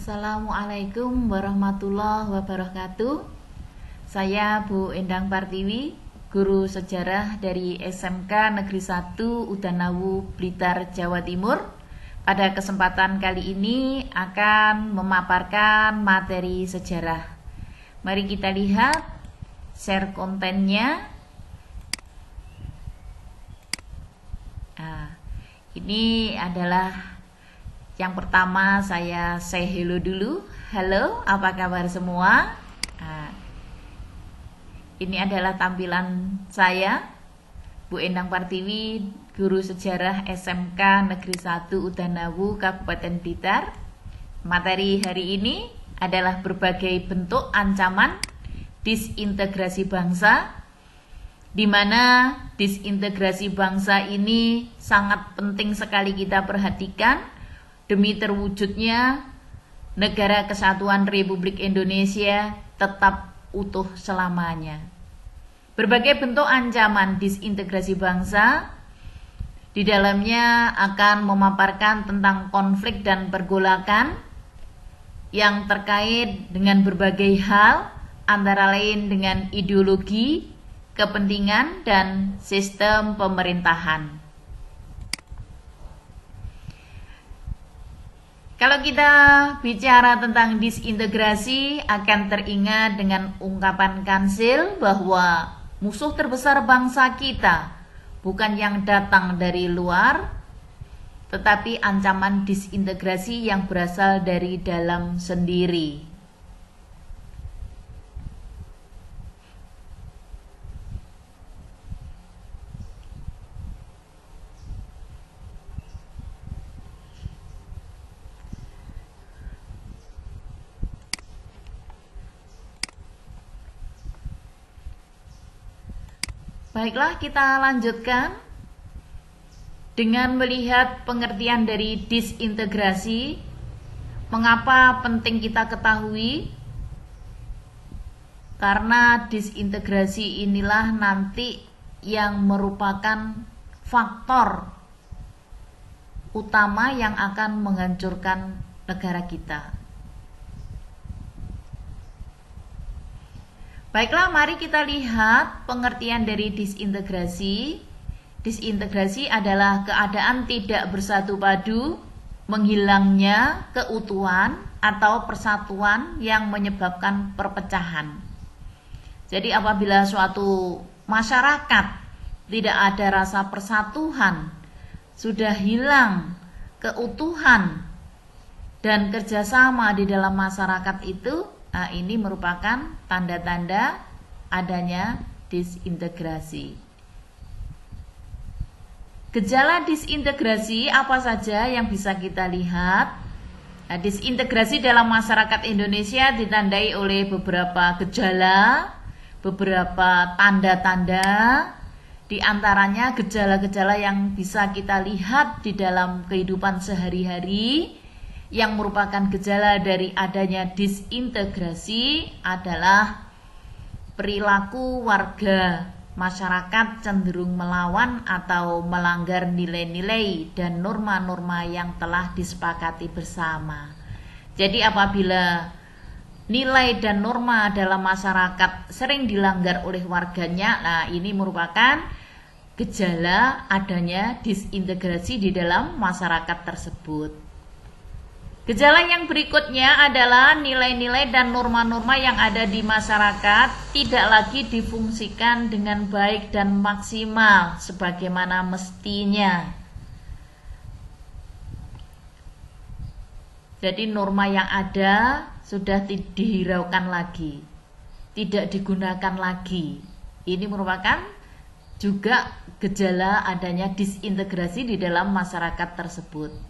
Assalamualaikum warahmatullahi wabarakatuh. Saya Bu Endang Partiwi, guru sejarah dari SMK Negeri 1 Udanawu, Blitar, Jawa Timur. Pada kesempatan kali ini akan memaparkan materi sejarah. Mari kita lihat share kontennya. Nah, ini adalah yang pertama, saya say hello dulu. Halo, apa kabar semua? Nah, ini adalah tampilan saya, Bu Endang Partiwi, guru sejarah SMK Negeri 1 Udanawu, Kabupaten Blitar. Materi hari ini adalah berbagai bentuk ancaman disintegrasi bangsa, di mana disintegrasi bangsa ini sangat penting sekali kita perhatikan demi terwujudnya negara kesatuan Republik Indonesia tetap utuh selamanya. Berbagai bentuk ancaman disintegrasi bangsa di dalamnya akan memaparkan tentang konflik dan pergolakan yang terkait dengan berbagai hal, antara lain dengan ideologi, kepentingan, dan sistem pemerintahan. Kalau kita bicara tentang disintegrasi, akan teringat dengan ungkapan Kansil bahwa musuh terbesar bangsa kita bukan yang datang dari luar, tetapi ancaman disintegrasi yang berasal dari dalam sendiri. Baiklah, kita lanjutkan dengan melihat pengertian dari disintegrasi. Mengapa penting kita ketahui? Karena disintegrasi inilah nanti yang merupakan faktor utama yang akan menghancurkan negara kita. Baiklah, mari kita lihat pengertian dari disintegrasi. Disintegrasi adalah keadaan tidak bersatu padu, menghilangnya keutuhan atau persatuan yang menyebabkan perpecahan. Jadi apabila suatu masyarakat tidak ada rasa persatuan, sudah hilang keutuhan dan kerjasama di dalam masyarakat itu, nah, ini merupakan tanda-tanda adanya disintegrasi. Gejala disintegrasi apa saja yang bisa kita lihat? Nah, disintegrasi dalam masyarakat Indonesia ditandai oleh beberapa gejala, beberapa tanda-tanda. Di antaranya gejala-gejala yang bisa kita lihat di dalam kehidupan sehari-hari yang merupakan gejala dari adanya disintegrasi adalah perilaku warga masyarakat cenderung melawan atau melanggar nilai-nilai dan norma-norma yang telah disepakati bersama. Jadi apabila nilai dan norma dalam masyarakat sering dilanggar oleh warganya, nah ini merupakan gejala adanya disintegrasi di dalam masyarakat tersebut. Gejala yang berikutnya adalah nilai-nilai dan norma-norma yang ada di masyarakat tidak lagi difungsikan dengan baik dan maksimal sebagaimana mestinya. Jadi norma yang ada sudah dihiraukan lagi, tidak digunakan lagi. Ini merupakan juga gejala adanya disintegrasi di dalam masyarakat tersebut.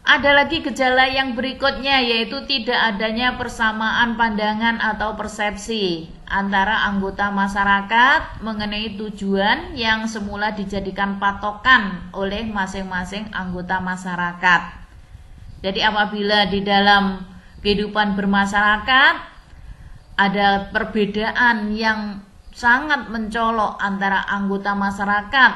Ada lagi gejala yang berikutnya, yaitu tidak adanya persamaan pandangan atau persepsi antara anggota masyarakat mengenai tujuan yang semula dijadikan patokan oleh masing-masing anggota masyarakat. Jadi apabila di dalam kehidupan bermasyarakat ada perbedaan yang sangat mencolok antara anggota masyarakat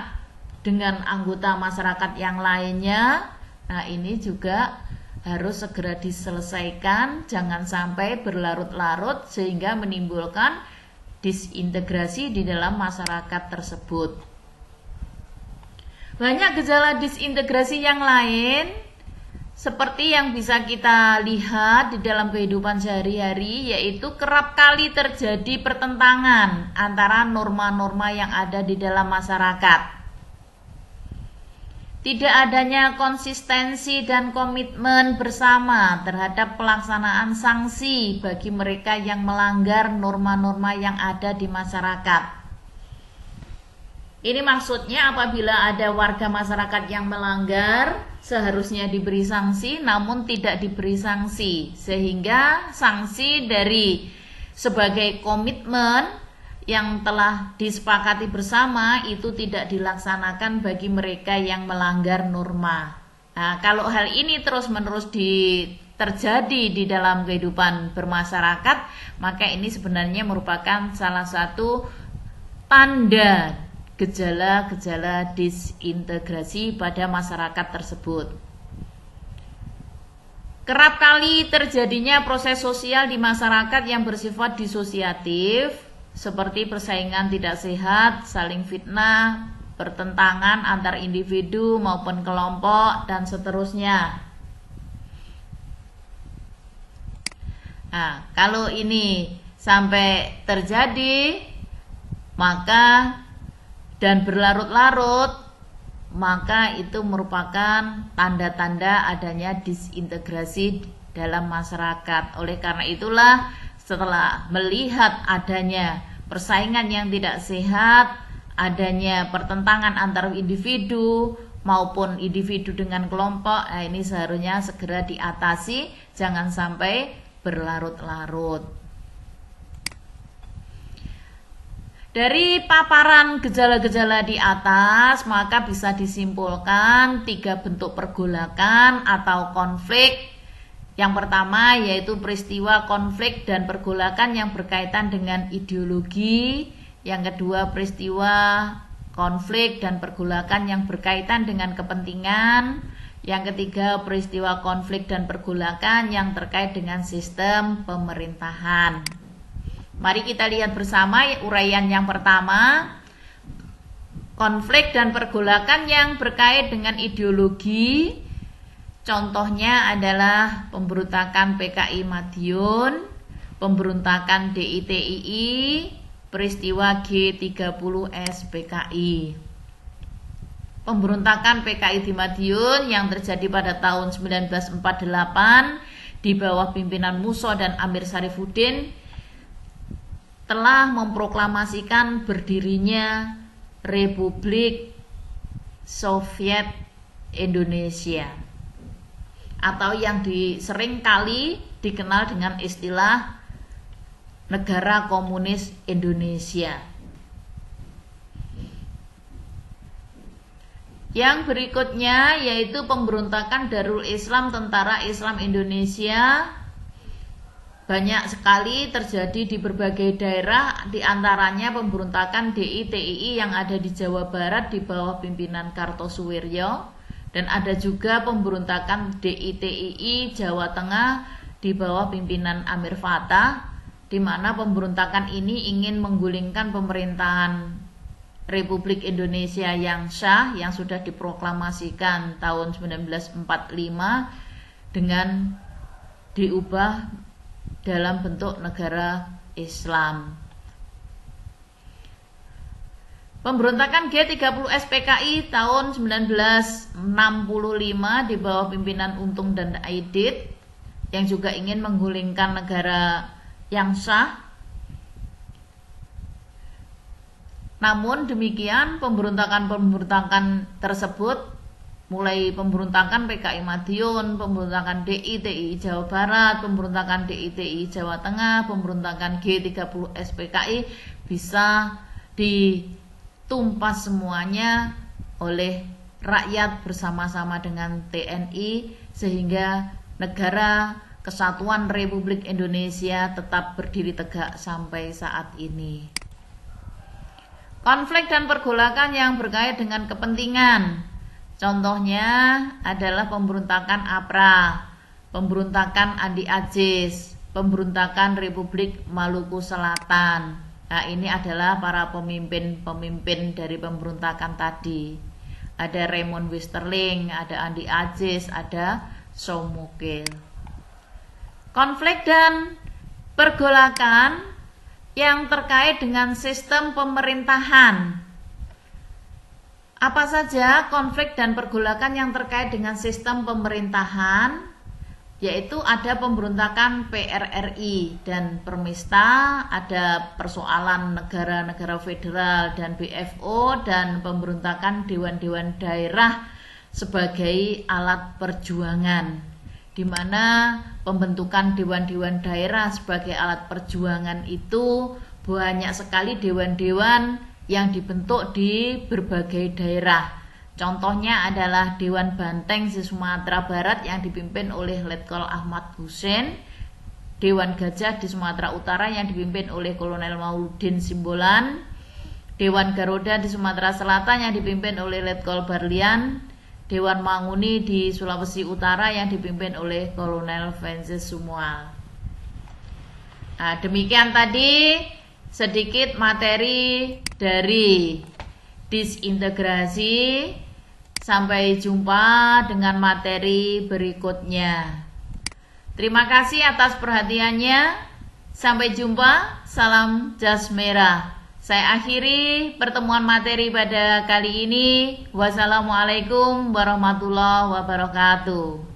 dengan anggota masyarakat yang lainnya, nah ini juga harus segera diselesaikan, jangan sampai berlarut-larut sehingga menimbulkan disintegrasi di dalam masyarakat tersebut. Banyak gejala disintegrasi yang lain seperti yang bisa kita lihat di dalam kehidupan sehari-hari, yaitu kerap kali terjadi pertentangan antara norma-norma yang ada di dalam masyarakat. Tidak adanya konsistensi dan komitmen bersama terhadap pelaksanaan sanksi bagi mereka yang melanggar norma-norma yang ada di masyarakat. Ini maksudnya apabila ada warga masyarakat yang melanggar, seharusnya diberi sanksi namun tidak diberi sanksi, sehingga sanksi dari sebagai komitmen yang telah disepakati bersama itu tidak dilaksanakan bagi mereka yang melanggar norma. Nah, kalau hal ini terus-menerus terjadi di dalam kehidupan bermasyarakat, maka ini sebenarnya merupakan salah satu tanda gejala-gejala disintegrasi pada masyarakat tersebut. Kerap kali terjadinya proses sosial di masyarakat yang bersifat disosiatif, seperti persaingan tidak sehat, saling fitnah, pertentangan antar individu maupun kelompok, dan seterusnya. Nah, kalau ini sampai terjadi, maka dan berlarut-larut, maka itu merupakan tanda-tanda adanya disintegrasi dalam masyarakat. Oleh karena itulah, setelah melihat adanya persaingan yang tidak sehat, adanya pertentangan antar individu maupun individu dengan kelompok, nah ini seharusnya segera diatasi, jangan sampai berlarut-larut. Dari paparan gejala-gejala di atas, maka bisa disimpulkan 3 bentuk pergolakan atau konflik. Yang pertama yaitu peristiwa konflik dan pergolakan yang berkaitan dengan ideologi. Yang kedua peristiwa konflik dan pergolakan yang berkaitan dengan kepentingan. Yang ketiga peristiwa konflik dan pergolakan yang terkait dengan sistem pemerintahan. Mari kita lihat bersama uraian yang pertama. Konflik dan pergolakan yang berkait dengan ideologi. Contohnya adalah pemberontakan PKI Madiun, pemberontakan DITII, peristiwa G30S PKI. Pemberontakan PKI di Madiun yang terjadi pada tahun 1948 di bawah pimpinan Musso dan Amir Syarifuddin telah memproklamasikan berdirinya Republik Soviet Indonesia, atau yang sering kali dikenal dengan istilah Negara Komunis Indonesia. Yang berikutnya yaitu pemberontakan Darul Islam Tentara Islam Indonesia. Banyak sekali terjadi di berbagai daerah, diantaranya pemberontakan DITII yang ada di Jawa Barat di bawah pimpinan Kartosuwiryo. Dan ada juga pemberontakan DITII Jawa Tengah di bawah pimpinan Amir Fattah, di mana pemberontakan ini ingin menggulingkan pemerintahan Republik Indonesia yang sah yang sudah diproklamasikan tahun 1945 dengan diubah dalam bentuk negara Islam. Pemberontakan G30S PKI tahun 1965 di bawah pimpinan Untung dan Aidit yang juga ingin menggulingkan negara yang sah. Namun demikian pemberontakan tersebut, mulai pemberontakan PKI Madiun, pemberontakan DITII Jawa Barat, pemberontakan DITII Jawa Tengah, pemberontakan G30S PKI bisa ditumpas semuanya oleh rakyat bersama-sama dengan TNI, sehingga negara Kesatuan Republik Indonesia tetap berdiri tegak sampai saat ini. Konflik dan pergolakan yang berkait dengan kepentingan, contohnya adalah pemberontakan APRA pemberontakan Andi Aziz, pemberontakan Republik Maluku Selatan. Nah, ini adalah para pemimpin dari pemberontakan tadi. Ada Raymond Westerling, ada Andi Aziz, ada Soumukil. Konflik dan pergolakan yang terkait dengan sistem pemerintahan. Apa saja konflik dan pergolakan yang terkait dengan sistem pemerintahan? Yaitu ada pemberontakan PRRI dan Permesta, ada persoalan negara-negara federal dan BFO, dan pemberontakan dewan-dewan daerah sebagai alat perjuangan, di mana pembentukan dewan-dewan daerah sebagai alat perjuangan itu banyak sekali dewan-dewan yang dibentuk di berbagai daerah. Contohnya adalah Dewan Banteng di Sumatera Barat yang dipimpin oleh Letkol Ahmad Hussein, Dewan Gajah di Sumatera Utara yang dipimpin oleh Kolonel Mauludin Simbolan, Dewan Garuda di Sumatera Selatan yang dipimpin oleh Letkol Barlian, Dewan Manguni di Sulawesi Utara yang dipimpin oleh Kolonel Vences Sumual. Nah, demikian tadi sedikit materi dari disintegrasi. Sampai jumpa dengan materi berikutnya. Terima kasih atas perhatiannya. Sampai jumpa. Salam jas merah. Saya akhiri pertemuan materi pada kali ini. Wassalamualaikum warahmatullahi wabarakatuh.